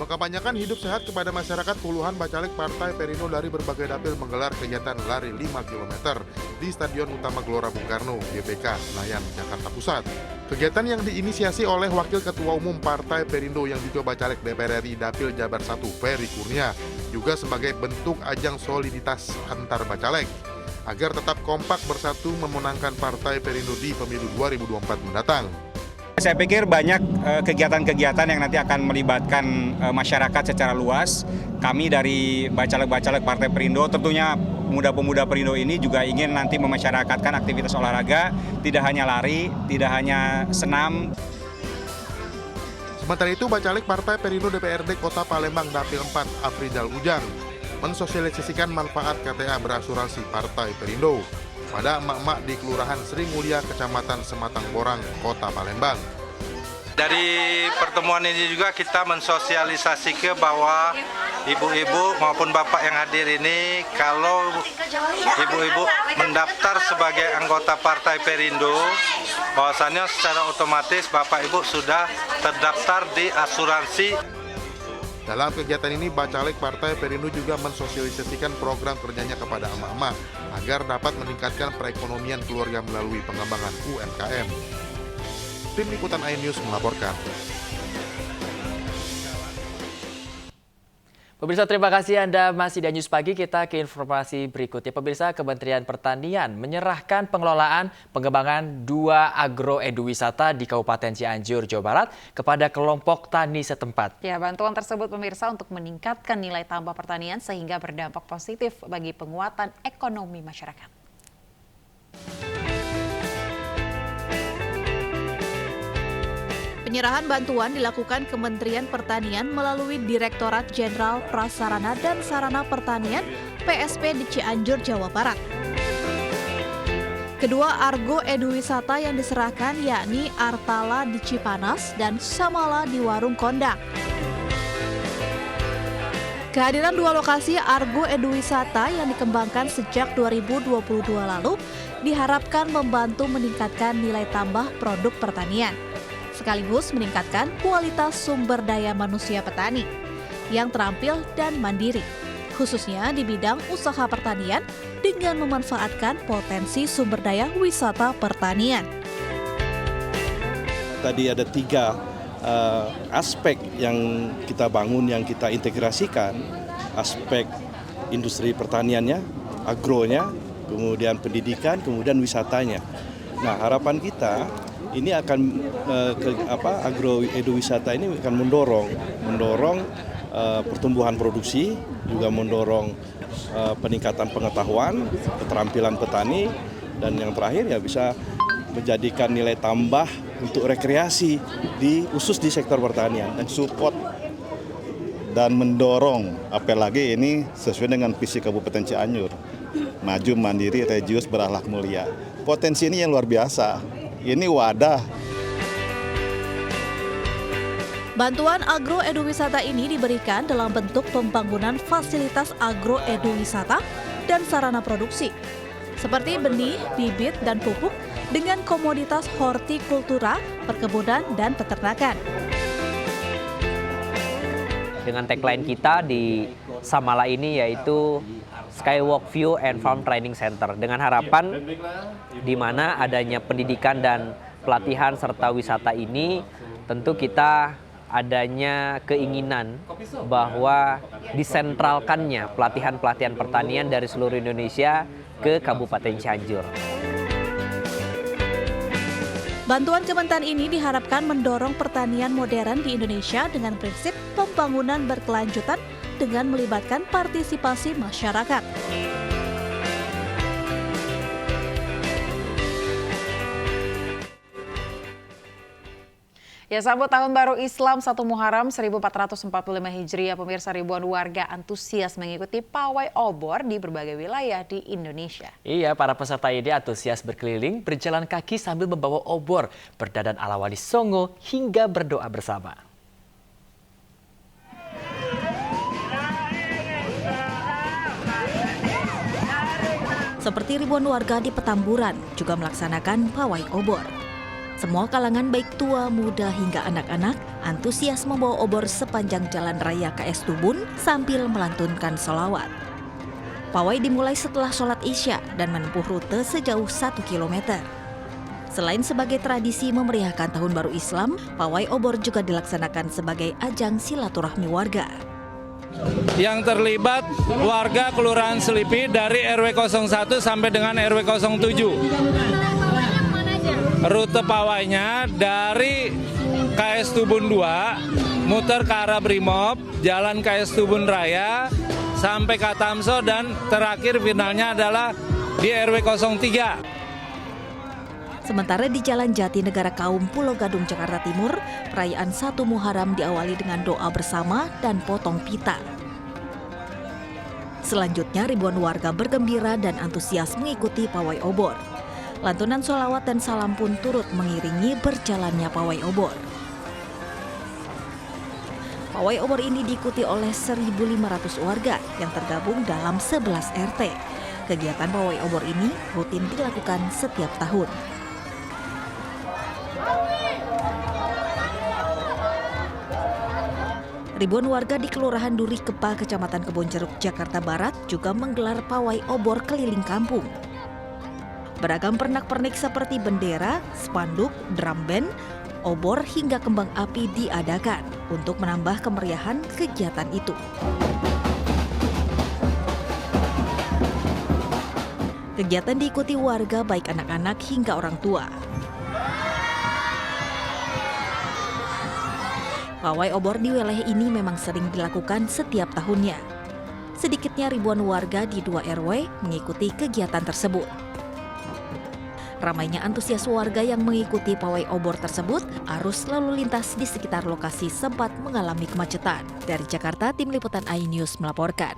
Mengkampanyekan hidup sehat kepada masyarakat, puluhan bacalek Partai Perindo dari berbagai dapil menggelar kegiatan lari 5 km di Stadion Utama Gelora Bung Karno, GBK, Senayan, Jakarta Pusat. Kegiatan yang diinisiasi oleh Wakil Ketua Umum Partai Perindo yang juga bacalek DPR RI Dapil Jabar 1, Ferry Kurnia, juga sebagai bentuk ajang soliditas antar bacalek agar tetap kompak bersatu memenangkan Partai Perindo di pemilu 2024 mendatang. Saya pikir banyak kegiatan-kegiatan yang nanti akan melibatkan masyarakat secara luas. Kami dari bacalek-bacalek Partai Perindo, tentunya pemuda-pemuda Perindo ini juga ingin nanti memasyarakatkan aktivitas olahraga, tidak hanya lari, tidak hanya senam. Sementara itu, bacalek Partai Perindo DPRD Kota Palembang Dapil 4, Afrizal Ujang, mensosialisasikan manfaat KTA berasuransi Partai Perindo pada emak-emak di Kelurahan Sri Mulia, Kecamatan Sematang Borang, Kota Palembang. Dari pertemuan ini juga kita mensosialisasikan bahwa ibu-ibu maupun bapak yang hadir ini, kalau ibu-ibu mendaftar sebagai anggota Partai Perindo, bahwasannya secara otomatis bapak ibu sudah terdaftar di asuransi. Dalam kegiatan ini, bacalek Partai Perindo juga mensosialisasikan program kerjanya kepada emak-emak agar dapat meningkatkan perekonomian keluarga melalui pengembangan UMKM. Tim Liputan iNews melaporkan. Pemirsa, terima kasih Anda masih di News Pagi. Kita ke informasi berikutnya. Pemirsa, Kementerian Pertanian menyerahkan pengelolaan pengembangan 2 agroeduwisata di Kabupaten Cianjur, Jawa Barat kepada kelompok tani setempat. Ya, bantuan tersebut pemirsa untuk meningkatkan nilai tambah pertanian sehingga berdampak positif bagi penguatan ekonomi masyarakat. Penyerahan bantuan dilakukan Kementerian Pertanian melalui Direktorat Jenderal Prasarana dan Sarana Pertanian PSP di Cianjur, Jawa Barat. Kedua argo eduwisata yang diserahkan yakni Artala di Cipanas dan Samala di Warung Kondang. Kehadiran 2 lokasi argo eduwisata yang dikembangkan sejak 2022 lalu diharapkan membantu meningkatkan nilai tambah produk pertanian, sekaligus meningkatkan kualitas sumber daya manusia petani yang terampil dan mandiri, khususnya di bidang usaha pertanian dengan memanfaatkan potensi sumber daya wisata pertanian. Tadi ada 3 aspek yang kita bangun, yang kita integrasikan, aspek industri pertaniannya, agronya, kemudian pendidikan, kemudian wisatanya. Nah, harapan kita ini akan agroeduwisata ini akan mendorong pertumbuhan produksi, juga mendorong peningkatan pengetahuan, keterampilan petani, dan yang terakhir ya bisa menjadikan nilai tambah untuk rekreasi khusus di sektor pertanian. Dan support dan mendorong, apalagi ini sesuai dengan visi Kabupaten Cianjur, maju, mandiri, religius, berakhlak mulia. Potensi ini yang luar biasa. Ini wadah. Bantuan agroeduwisata ini diberikan dalam bentuk pembangunan fasilitas agroeduwisata dan sarana produksi, seperti benih, bibit, dan pupuk dengan komoditas hortikultura, perkebunan, dan peternakan. Dengan tagline kita di Samala ini yaitu Skywalk View and Farm Training Center, dengan harapan di mana adanya pendidikan dan pelatihan serta wisata ini, tentu kita adanya keinginan bahwa disentralkannya pelatihan-pelatihan pertanian dari seluruh Indonesia ke Kabupaten Cianjur. Bantuan Kementan ini diharapkan mendorong pertanian modern di Indonesia dengan prinsip pembangunan berkelanjutan dengan melibatkan partisipasi masyarakat. Ya, sambut Tahun Baru Islam 1 Muharram 1445 Hijriah, pemirsa, ribuan warga antusias mengikuti pawai obor di berbagai wilayah di Indonesia. Iya, para peserta ini antusias berkeliling, berjalan kaki sambil membawa obor, berdandan ala Wali Songo, hingga berdoa bersama. Seperti ribuan warga di Petamburan juga melaksanakan pawai obor. Semua kalangan baik tua, muda hingga anak-anak antusias membawa obor sepanjang jalan raya KS Tubun sambil melantunkan sholawat. Pawai dimulai setelah sholat Isya dan menempuh rute sejauh 1 km. Selain sebagai tradisi memeriahkan Tahun Baru Islam, pawai obor juga dilaksanakan sebagai ajang silaturahmi warga. Yang terlibat warga Kelurahan Selipi dari RW 01 sampai dengan RW 07. Rute pawainya dari KS Tubun 2, muter ke arah Brimob, jalan KS Tubun Raya, sampai Katamso, dan terakhir finalnya adalah di RW 03. Sementara di Jalan Jatinegara Kaum Pulau Gadung, Jakarta Timur, perayaan 1 Muharram diawali dengan doa bersama dan potong pita. Selanjutnya ribuan warga bergembira dan antusias mengikuti pawai obor. Lantunan sholawat dan salam pun turut mengiringi berjalannya pawai obor. Pawai obor ini diikuti oleh 1.500 warga yang tergabung dalam 11 RT. Kegiatan pawai obor ini rutin dilakukan setiap tahun. Ribuan warga di Kelurahan Duri Kepa, Kecamatan Kebonjeruk, Jakarta Barat juga menggelar pawai obor keliling kampung. Beragam pernak-pernik seperti bendera, spanduk, drum band, obor hingga kembang api diadakan untuk menambah kemeriahan kegiatan itu. Kegiatan diikuti warga baik anak-anak hingga orang tua. Pawai obor di wilayah ini memang sering dilakukan setiap tahunnya. Sedikitnya ribuan warga di 2 RW mengikuti kegiatan tersebut. Ramainya antusias warga yang mengikuti pawai obor tersebut, arus lalu lintas di sekitar lokasi sempat mengalami kemacetan. Dari Jakarta, Tim Liputan iNews melaporkan.